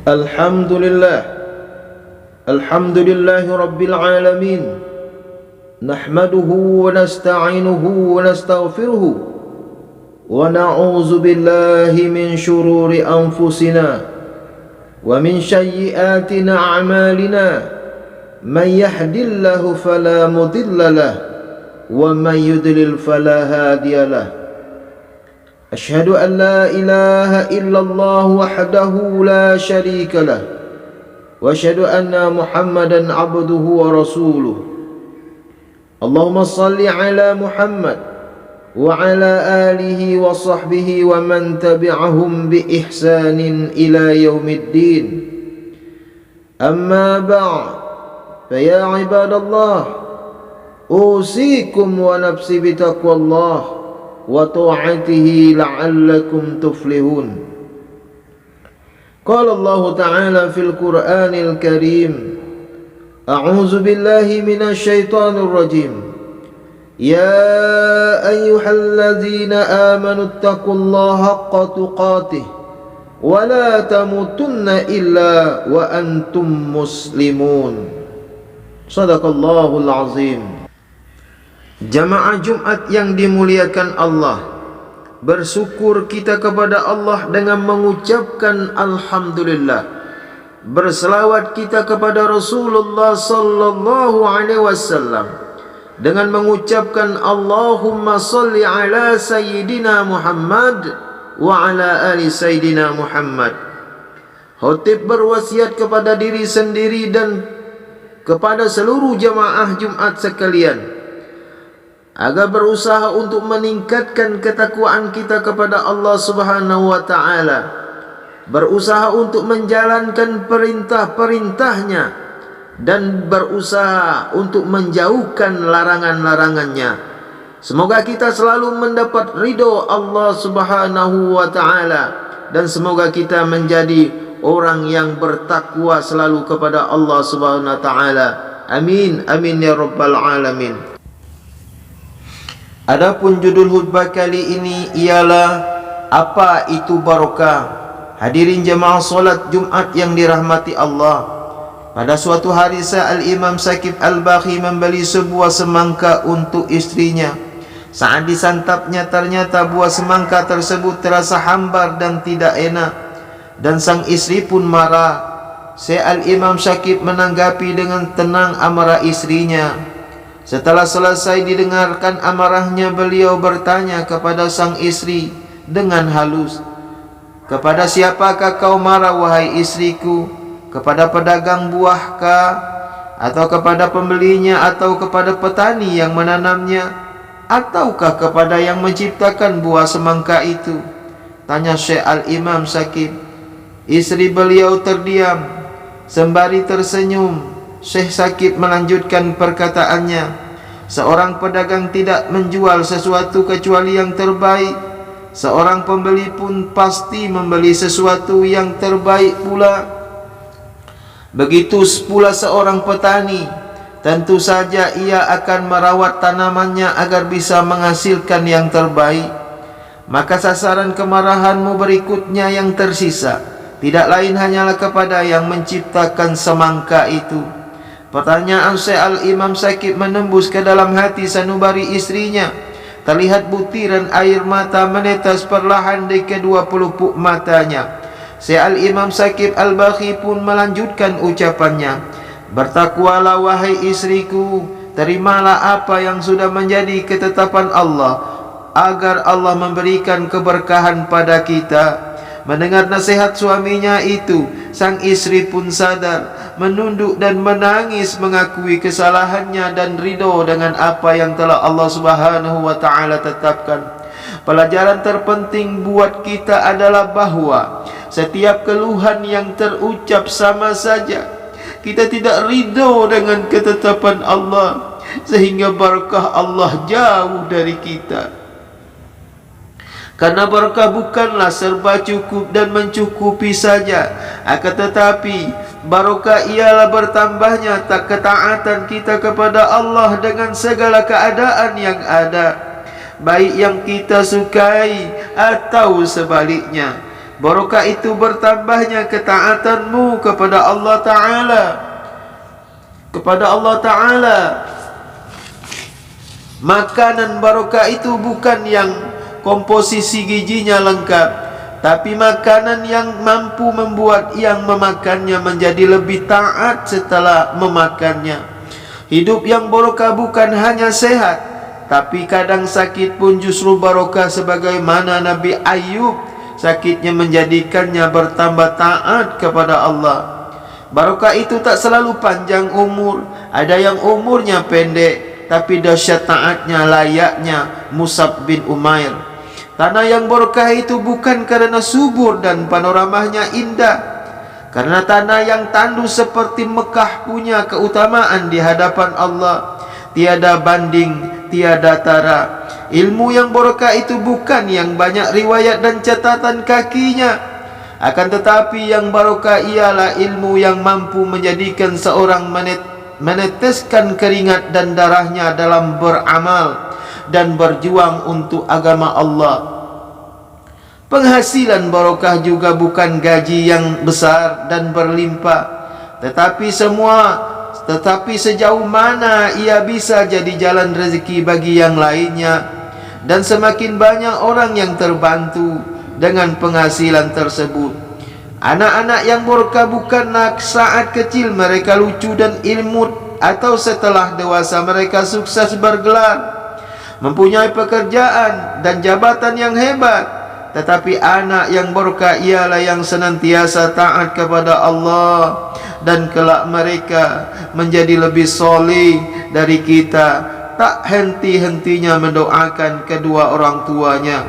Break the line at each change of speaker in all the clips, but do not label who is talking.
Alhamdulillahi Rabbil Alamin. Nahmaduhu wa nasta'inuhu wa nastaghfiruhu wa na'udzu billahi min shururi anfusina wa min sayyiati a'malina. Man yahdihillahu fala mudilla lahu wa man yudlil fala hadiya lahu. Asyhadu an la ilaha illallah wahdahu la syarika lah wa asyhadu anna Muhammadan abduhu wa rasuluh. Allahumma salli ala Muhammad wa ala alihi wa sahbihi wa man tabi'ahum bi ihsanin ila yaumiddin. Amma ba'd, fa ya ibadallah, usikum wa nafsi bi taqwallah wa ta'atihi la'allakum tuflihun. Qala Allah Ta'ala fil Qur'anil Karim, a'udzu billahi minasy syaithanir rajim. Ya ayyuhalladzina amanu taqullaha haqqa tuqatih wa la tamutunna illa wa antum muslimun. Shadaqallahul azim. Jamaah Jumat yang dimuliakan Allah, bersyukur kita kepada Allah dengan mengucapkan Alhamdulillah. Berselawat kita kepada Rasulullah sallallahu alaihi wasallam dengan mengucapkan Allahumma salli ala Sayyidina Muhammad wa ala ali Sayyidina Muhammad. Khatib berwasiat kepada diri sendiri dan kepada seluruh jamaah Jumat sekalian agar berusaha untuk meningkatkan ketakwaan kita kepada Allah Subhanahu wa taala, berusaha untuk menjalankan perintah-perintahnya dan berusaha untuk menjauhkan larangan-larangannya. Semoga kita selalu mendapat ridho Allah Subhanahu wa taala dan semoga kita menjadi orang yang bertakwa selalu kepada Allah Subhanahu wa taala. Amin amin ya rabbal alamin. Adapun judul khutbah kali ini ialah apa itu barokah. Hadirin jemaah solat Jumat yang dirahmati Allah, pada suatu hari Al-Imam Syakib Al-Bakhi membeli sebuah semangka untuk istrinya. Saat disantapnya ternyata buah semangka tersebut terasa hambar dan tidak enak, dan sang istri pun marah. Al-Imam Syakib menanggapi dengan tenang amarah istrinya. Setelah selesai didengarkan amarahnya, beliau bertanya kepada sang istri dengan halus, "Kepada siapakah kau marah wahai istriku? Kepada pedagang buahkah? Atau kepada pembelinya? Atau kepada petani yang menanamnya? Ataukah kepada yang menciptakan buah semangka itu?" tanya Syekh Al-Imam Syakib. Istri beliau terdiam sembari tersenyum. Syekh Syakib melanjutkan perkataannya, "Seorang pedagang tidak menjual sesuatu kecuali yang terbaik. Seorang pembeli pun pasti membeli sesuatu yang terbaik pula. Begitu pula seorang petani, tentu saja ia akan merawat tanamannya agar bisa menghasilkan yang terbaik. Maka sasaran kemarahanmu berikutnya yang tersisa tidak lain hanyalah kepada yang menciptakan semangka itu." Pertanyaan Syekh Al-Imam Syakib menembus ke dalam hati sanubari istrinya. Terlihat butiran air mata menetes perlahan di kedua pelupuk matanya. Syekh Al-Imam Syakib Al-Bakhi pun melanjutkan ucapannya, "Bertakwalah wahai istriku, terimalah apa yang sudah menjadi ketetapan Allah, agar Allah memberikan keberkahan pada kita." Mendengar nasihat suaminya itu, sang istri pun sadar, menunduk dan menangis mengakui kesalahannya dan ridho dengan apa yang telah Allah Subhanahu wa taala tetapkan. Pelajaran terpenting buat kita adalah bahwa setiap keluhan yang terucap sama saja kita tidak ridho dengan ketetapan Allah, sehingga berkah Allah jauh dari kita. Karena berkah bukanlah serba cukup dan mencukupi saja, akan tetapi barokah ialah bertambahnya ketaatan kita kepada Allah dengan segala keadaan yang ada, baik yang kita sukai atau sebaliknya. Barokah itu bertambahnya ketaatanmu kepada Allah Ta'ala. Makanan barokah itu bukan yang komposisi gizinya lengkap, tapi makanan yang mampu membuat yang memakannya menjadi lebih taat setelah memakannya. Hidup yang barokah bukan hanya sehat, tapi kadang sakit pun justru barokah, sebagaimana Nabi Ayub sakitnya menjadikannya bertambah taat kepada Allah. Barokah itu tak selalu panjang umur. Ada yang umurnya pendek tapi dahsyat taatnya, layaknya Mus'ab bin Umair. Tanah yang barokah itu bukan karena subur dan panoramanya indah, karena tanah yang tandus seperti Mekah punya keutamaan di hadapan Allah. Tiada banding, tiada tara. Ilmu yang barokah itu bukan yang banyak riwayat dan catatan kakinya, akan tetapi yang barokah ialah ilmu yang mampu menjadikan seorang meneteskan keringat dan darahnya dalam beramal dan berjuang untuk agama Allah. Penghasilan barokah juga bukan gaji yang besar dan berlimpah, tetapi sejauh mana ia bisa jadi jalan rezeki bagi yang lainnya, dan semakin banyak orang yang terbantu dengan penghasilan tersebut. Anak-anak yang barokah bukanlah saat kecil mereka lucu dan ilmu, atau setelah dewasa mereka sukses bergelar, mempunyai pekerjaan dan jabatan yang hebat, tetapi anak yang barokah ialah yang senantiasa taat kepada Allah, dan kelak mereka menjadi lebih soleh dari kita, tak henti-hentinya mendoakan kedua orang tuanya.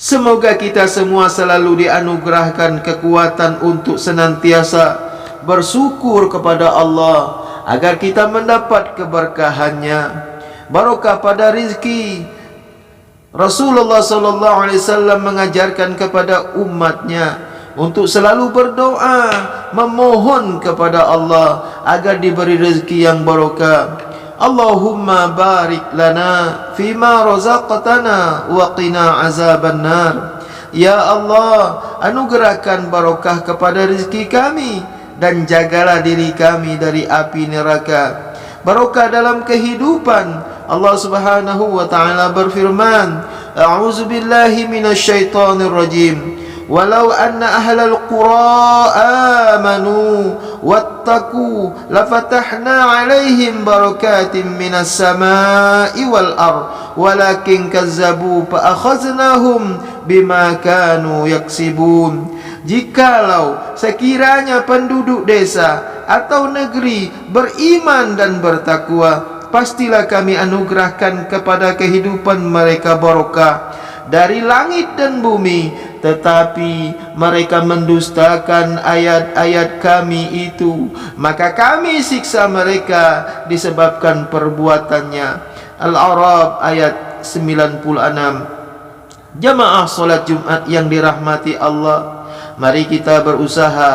Semoga kita semua selalu dianugerahkan kekuatan untuk senantiasa bersyukur kepada Allah, agar kita mendapat keberkahannya. Barokah pada rizki. Rasulullah SAW mengajarkan kepada umatnya untuk selalu berdoa, memohon kepada Allah agar diberi rezeki yang barokah. Allahumma barik lana fima razaqtana wa qina azaban nar. Ya Allah, anugerahkan barokah kepada rezeki kami dan jagalah diri kami dari api neraka. Barokah dalam kehidupan. Allah Subhanahu wa taala berfirman, A'udzu billahi minasyaitonir rajim. Walau anna ahlal qura amanu wattaqu lafatahna alaihim barakatim minas samai wal ard walakin kazzabu fa akhaznahum bima kanu yaksibun. Jikalau sekiranya penduduk desa atau negeri beriman dan bertakwa, pastilah kami anugerahkan kepada kehidupan mereka barokah dari langit dan bumi. Tetapi mereka mendustakan ayat-ayat kami itu, maka kami siksa mereka disebabkan perbuatannya. Al-A'raf ayat 96. Jamaah solat Jumat yang dirahmati Allah, mari kita berusaha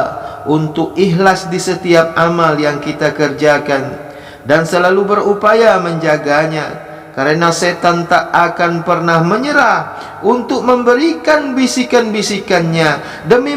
untuk ikhlas di setiap amal yang kita kerjakan dan selalu berupaya menjaganya, karena setan tak akan pernah menyerah untuk memberikan bisikan-bisikannya demi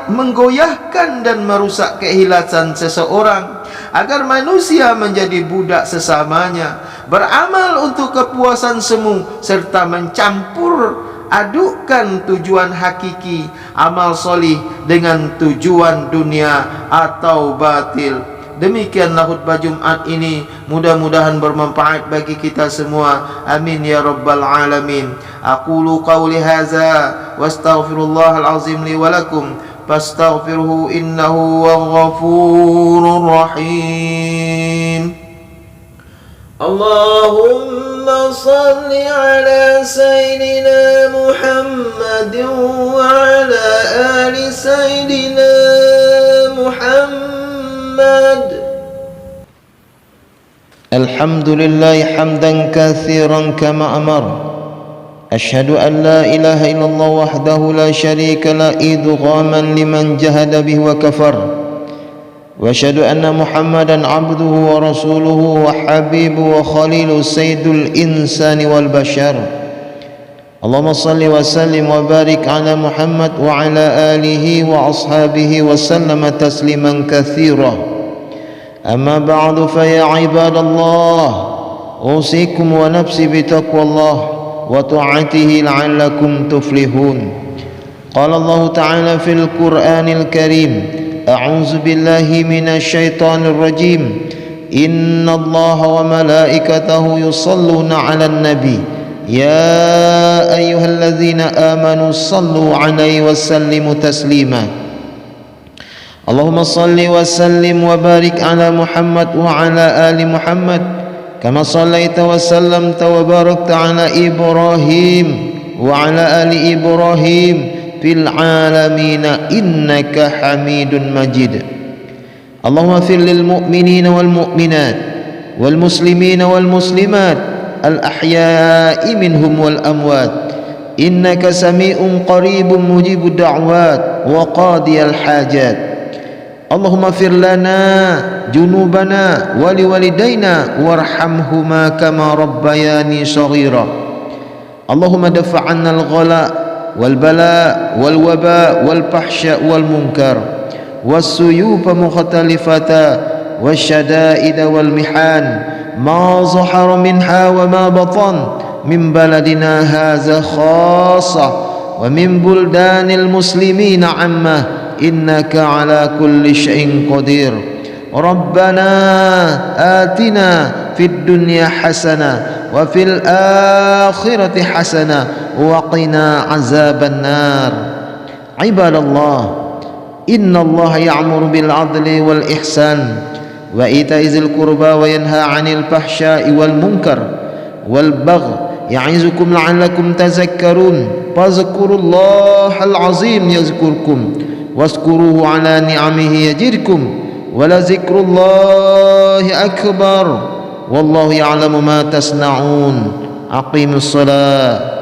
menggoyahkan dan merusak keikhlasan seseorang, agar manusia menjadi budak sesamanya, beramal untuk kepuasan semu, serta mencampur adukkan tujuan hakiki amal solih dengan tujuan dunia atau batil. Demikianlah khutbah Jumat ini, mudah-mudahan bermanfaat bagi kita semua. Amin ya rabbal alamin. Aqulu qawli hadza wastaghfirullahal azim li wa lakum fastaghfiruhu innahu huwal ghafurur rahim. Allahumma salli ala sayyidina Muhammadin wa ala ali sayyidina Muhammad. الحمد لله حمدا كثيرا كما أمر. أشهد أن لا إله إلا الله وحده لا شريك له إدغاما لمن جهد به وكفر. وأشهد أن محمدا عبده ورسوله وحبيبه وخليل سيد الإنسان والبشر. اللهم صل وسلم وبارك على محمد وعلى آله وأصحابه وسلم تسليما كثيرا. أما بعد فيا عباد الله أوصيكم ونفسي بتقوى الله وطاعته لعلكم تفلحون. قال الله تعالى في القرآن الكريم: أعوذ بالله من الشيطان الرجيم. إن الله وملائكته يصلون على النبي يا أيها الذين آمنوا صلوا عليه وسلموا تسليما. اللهم صل وسلم وبارك على محمد وعلى آل محمد كما صليت وسلمت وباركت على إبراهيم وعلى آل إبراهيم في العالمين إنك حميد مجيد. اللهم اغفر للمؤمنين والمؤمنات والمسلمين والمسلمات الأحياء منهم والأموات إنك سميع قريب مجيب الدعوات وقاضي الحاجات. اللهم اغفر لنا ذنوبنا ولوالدينا وارحمهما كما ربياني صغيرا. اللهم دفع عنا الغلاء والبلاء والوباء والفحشاء والمنكر والسيوف مختلفة والشدائد والمحان ما ظهر منها وما بطن من بلدنا هذا خاصة ومن بلدان المسلمين عامة إنك على كل شيء قدير. ربنا آتنا في الدنيا حسنة وفي الآخرة حسنة وقنا عذاب النار. عباد الله إن الله يأمر بالعدل والإحسان وإيتاء ذي القربى وينهى عن الفحشاء والمنكر والبغي يعظكم لعلكم تذكرون. فاذكروا الله العظيم يذكركم واشكروه على نعمه يزدكم ولذكر الله أكبر والله يعلم ما تصنعون. أقيموا الصلاة.